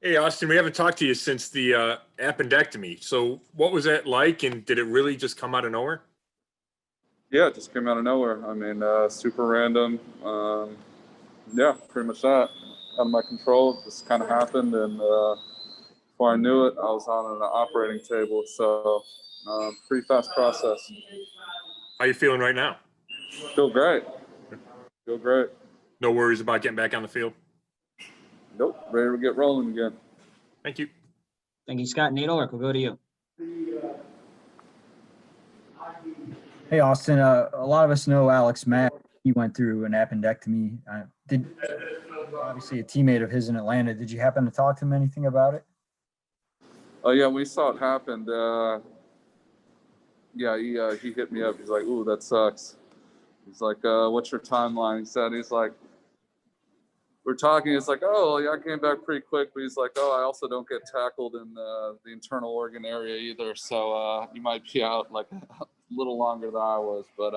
Hey, Austin, we haven't talked to you since the appendectomy. So, what was that like, and did it really just come out of nowhere? Yeah, it just came out of nowhere. I mean, super random. Yeah, pretty much that. Out of my control. It just kind of happened, and before I knew it, I was on an operating table. So, pretty fast process. How you feeling right now? Feel great. Feel great. No worries about getting back on the field? Nope. Ready to get rolling again. Thank you. Thank you, Scott. Nate Ulrich, we'll go to you. Hey, Austin. A lot of us know Alex Mack. He went through an appendectomy. Did obviously a teammate of his in Atlanta. Did you happen to talk to him anything about it? Oh yeah, we saw it happen. Yeah, he hit me up. He's like, "Ooh, that sucks." He's like, "What's your timeline?" He said, "He's like." We're talking. It's like, oh, yeah, I came back pretty quick, but he's like, oh, I also don't get tackled in the internal organ area either, so you might be out like a little longer than I was. But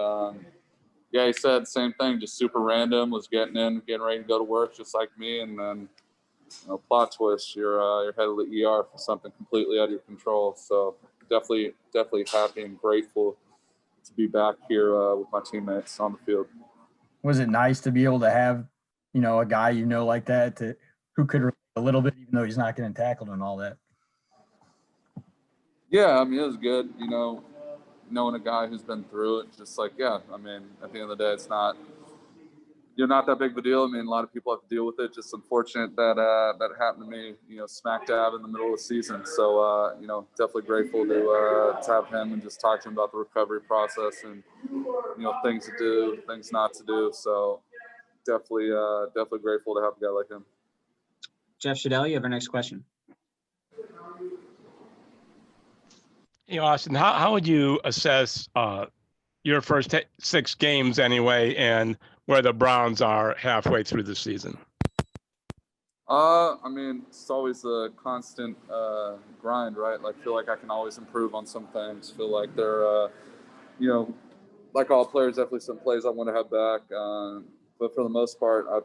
yeah, he said same thing, just super random. Was getting ready to go to work, just like me, and then plot twist, you're headed to the ER for something completely out of your control. So definitely happy and grateful to be back here with my teammates on the field. Was it nice to be able to have, a guy like that who could relate a little bit, even though he's not getting tackled and all that? Yeah, I mean, it was good, knowing a guy who's been through it. Just like, yeah, I mean, at the end of the day, it's not that big of a deal. I mean, a lot of people have to deal with it. Just unfortunate that that happened to me, smack dab in the middle of the season. So, definitely grateful to have him and just talk to him about the recovery process and things to do, things not to do. So, definitely grateful to have a guy like him. Jeff Shadell, you have our next question. Hey, Austin, how would you assess your first 6 games anyway, and where the Browns are halfway through the season? I mean, it's always a constant grind, right? Like, feel like I can always improve on some things. Feel like they're, like all players, definitely some plays I want to have back. But for the most part, I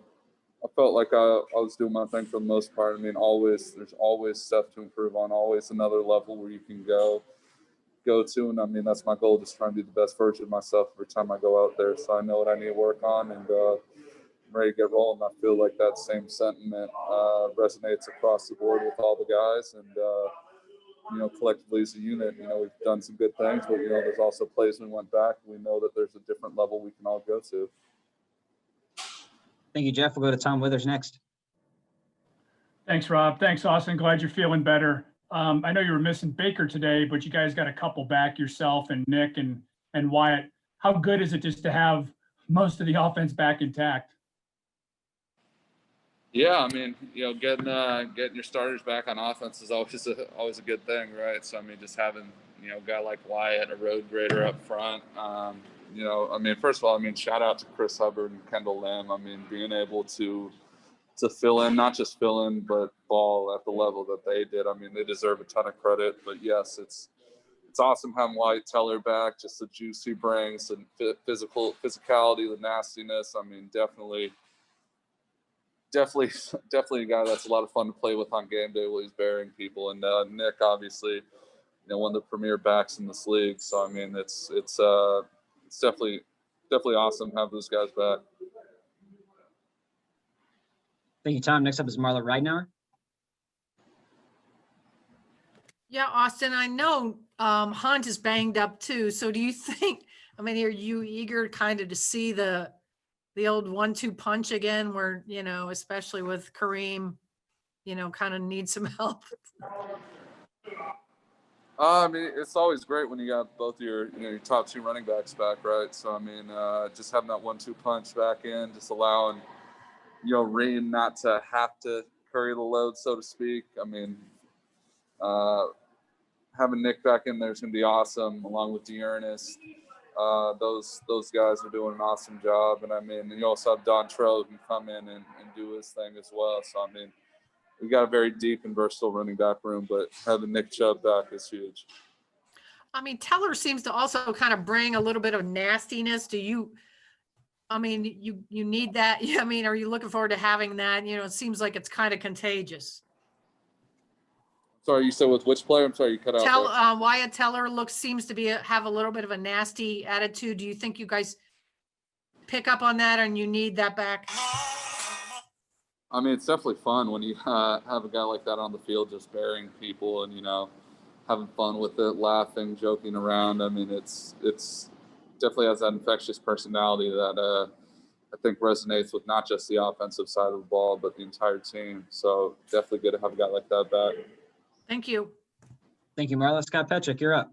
felt like I was doing my thing for the most part. I mean, there's always stuff to improve on, always another level where you can go to. And I mean, that's my goal, just trying to be the best version of myself every time I go out there. So I know what I need to work on, and I'm ready to get rolling. I feel like that same sentiment resonates across the board with all the guys, and collectively as a unit, we've done some good things, but there's also plays we went back. We know that there's a different level we can all go to. Thank you, Jeff. We'll go to Tom Withers next. Thanks, Rob. Thanks, Austin. Glad you're feeling better. I know you were missing Baker today, but you guys got a couple back, yourself and Nick and Wyatt. How good is it just to have most of the offense back intact? Yeah, I mean, getting your starters back on offense is always a good thing, right? So I mean, just having a guy like Wyatt, a road grader up front. I mean, first of all, I mean, shout out to Chris Hubbard and Kendall Lamb. I mean, being able to fill in, not just fill in, but ball at the level that they did. I mean, they deserve a ton of credit. But yes, it's awesome having Wyatt Teller back. Just the juice he brings, and physicality, the nastiness. I mean, definitely a guy that's a lot of fun to play with on game day while he's burying people. And Nick, obviously, one of the premier backs in this league. So I mean, it's definitely awesome to have those guys back. Thank you, Tom. Next up is Marla Ridenour. Yeah, Austin, I know Hunt is banged up too. So do you think, I mean, are you eager kind of to see the old 1-2 punch again where, especially with Kareem, kind of need some help? I mean, it's always great when you got both your top 2 running backs back, right? So I mean, just having that 1-2 punch back in, just allowing Reem not to have to carry the load, so to speak. I mean, having Nick back in there is going to be awesome, along with Dearness. Those guys are doing an awesome job. And I mean, you also have Dontrell who can come in and do his thing as well. So I mean, we got a very deep and versatile running back room, but having Nick Chubb back is huge. I mean, Teller seems to also kind of bring a little bit of nastiness. I mean, you need that. I mean, are you looking forward to having that? It seems like it's kind of contagious. Sorry, you said with which player? I'm sorry, you cut out. there. Wyatt Teller seems to have a little bit of a nasty attitude. Do you think you guys pick up on that and you need that back? I mean, it's definitely fun when you have a guy like that on the field just burying people and, having fun with it, laughing, joking around. I mean, it's definitely has that infectious personality that I think resonates with not just the offensive side of the ball, but the entire team. So definitely good to have a guy like that back. Thank you. Thank you, Marla. Scott Petrick, you're up.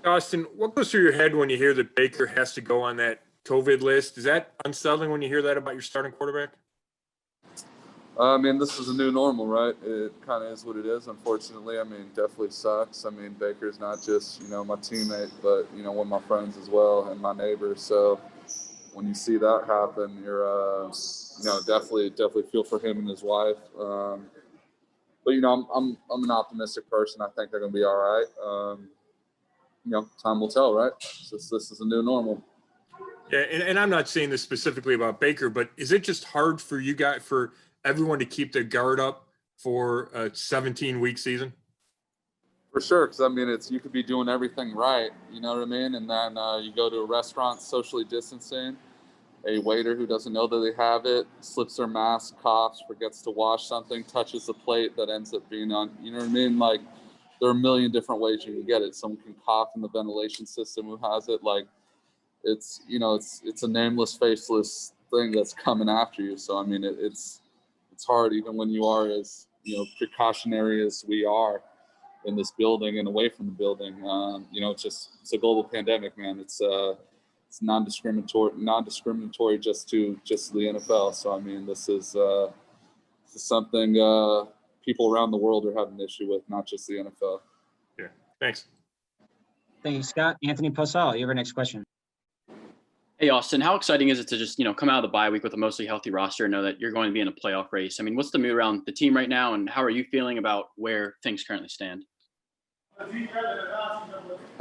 Austin, what goes through your head when you hear that Baker has to go on that COVID list? Is that unsettling when you hear that about your starting quarterback? I mean, this is a new normal, right? It kind of is what it is, unfortunately. I mean, definitely sucks. I mean, Baker's not just, my teammate, but, one of my friends as well and my neighbor. So when you see that happen, you're, definitely feel for him and his wife. But, I'm an optimistic person. I think they're going to be all right. Time will tell, right? This is a new normal. Yeah, and I'm not saying this specifically about Baker, but is it just hard for you guys, for everyone to keep their guard up for a 17-week season? For sure, because I mean, you could be doing everything right, you know what I mean, and then you go to a restaurant, socially distancing, a waiter who doesn't know that they have it slips their mask, coughs, forgets to wash something, touches the plate that ends up being on, you know what I mean? Like, there are a million different ways you can get it. Someone can cough in the ventilation system who has it. Like, it's a nameless, faceless thing that's coming after you. So I mean, it's hard even when you are as precautionary as we are in this building and away from the building. It's a global pandemic, man. It's non-discriminatory just to the NFL. So I mean, this is something people around the world are having an issue with, not just the NFL. Yeah, thanks. Thank you, Scott. Anthony Posal, you have our next question. Hey, Austin, how exciting is it to just, come out of the bye week with a mostly healthy roster and know that you're going to be in a playoff race? I mean, what's the mood around the team right now, and how are you feeling about where things currently stand? I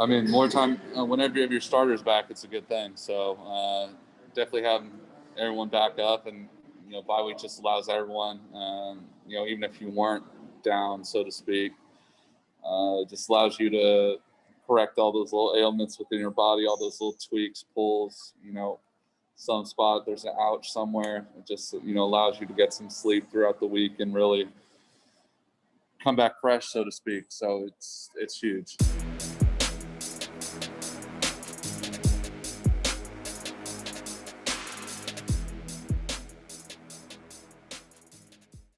mean, more time, whenever you have your starters back, it's a good thing. So definitely having everyone back up, and, bye week just allows everyone, even if you weren't down, so to speak, it just allows you to correct all those little ailments within your body, all those little tweaks, pulls, some spot, there's an ouch somewhere. It just, allows you to get some sleep throughout the week and really come back fresh, so to speak. So it's huge.